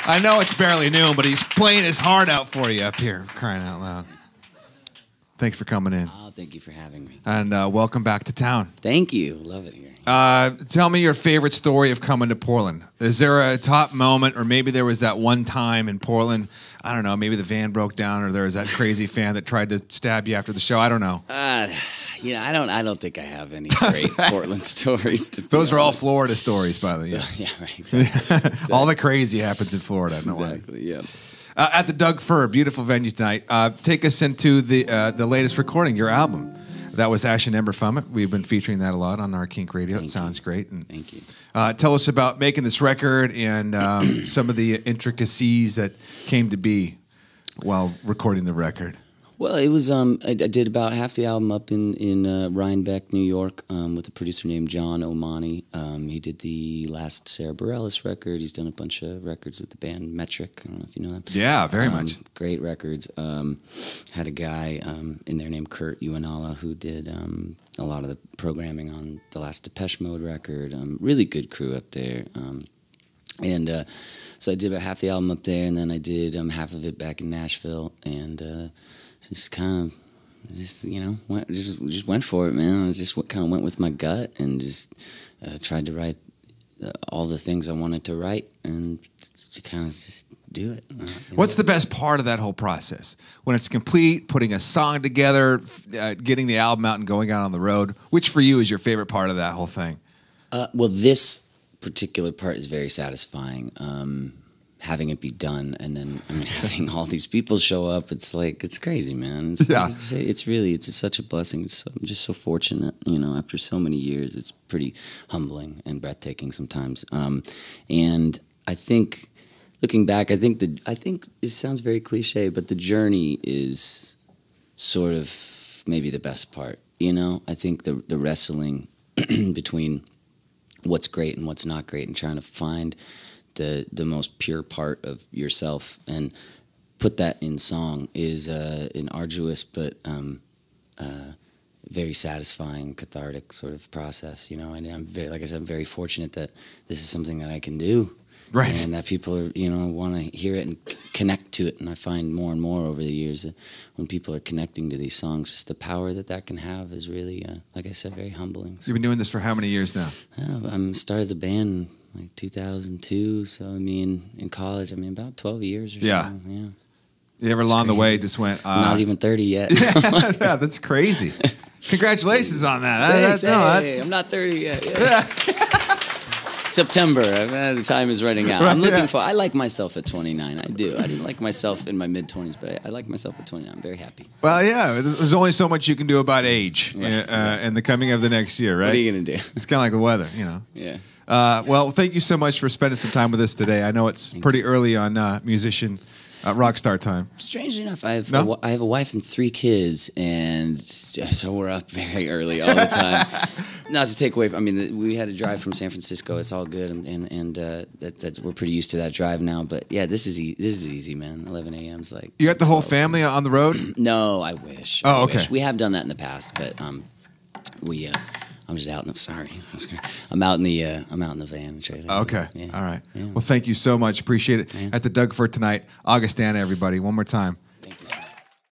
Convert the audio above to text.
I know it's barely noon, but he's playing his heart out for you up here, crying out loud. Thanks for coming in. Oh, thank you for having me. And welcome back to town. Thank you. Love it here. Tell me your favorite story of coming to Portland. Is there a top moment, or maybe there was that one time in Portland, I don't know, maybe the van broke down, or there was that crazy fan that tried to stab you after the show? I don't know. I don't think I have any great Portland stories. Those are all Florida stories, by the way. Yeah, right. Exactly. All the crazy happens in Florida. No exactly. way. Yeah. At the Doug Fir, beautiful venue tonight. Take us into the latest recording, your album. That was Ash and Ember from it. We've been featuring that a lot on our Kink Radio. It sounds great. And, thank you. Tell us about making this record and some of the intricacies that came to be while recording the record. Well, it was I did about half the album up in Rhinebeck, New York, with a producer named John Omani. He did the last Sarah Bareilles record. He's done a bunch of records with the band Metric. I don't know if you know them. Yeah, very much. Great records. Had a guy in there named Kurt Uenala who did a lot of the programming on the last Depeche Mode record. Really good crew up there. So I did about half the album up there, and then I did half of it back in Nashville, and just kind of, just went for it, man. I just kind of went with my gut and just tried to write all the things I wanted to write and to kind of just do it. What's the best part of that whole process? When it's complete, putting a song together, getting the album out and going out on the road, which for you is your favorite part of that whole thing? Well, this particular part is very satisfying. Having it be done, and then having all these people show up, it's crazy, man. It's such a blessing. I'm just so fortunate, after so many years. It's pretty humbling and breathtaking sometimes. And I think, looking back, I think it sounds very cliche, but the journey is sort of maybe the best part. I think the wrestling between what's great and what's not great, and trying to find the most pure part of yourself and put that in song is an arduous but very satisfying, cathartic sort of process, and I'm very fortunate that this is something that I can do, right? And that people are, want to hear it and connect to it. And I find more and more over the years that when people are connecting to these songs, just the power that can have is really, like I said, very humbling. So you've been doing this for how many years now? I started the band like 2002, so in college, about 12 years or so. Yeah. You ever along the way just went... Not even 30 yet. Yeah, that's crazy. Congratulations on that. Thanks, I'm not 30 yet. Yeah. September, the time is running out. I'm looking I like myself at 29, I do. I didn't like myself in my mid-20s, but I like myself at 29. I'm very happy. Well, yeah, there's only so much you can do about age and the coming of the next year, right? What are you going to do? It's kind of like the weather, Yeah. Well, thank you so much for spending some time with us today. I know it's pretty early on musician rock star time. Strangely enough, I have a wife and 3 kids, and so we're up very early all the time. Not to take away from, we had a drive from San Francisco. It's all good, and that we're pretty used to that drive now. But yeah, this is easy, man. 11 a.m.'s like. You got the whole family on the road? No, I wish. Oh, okay. We have done that in the past, but I'm just out in the. Sorry, I'm out in the van. Okay, yeah. All right. Yeah. Well, thank you so much. Appreciate it. Yeah. At the Doug Fir tonight, Augustana, everybody. One more time.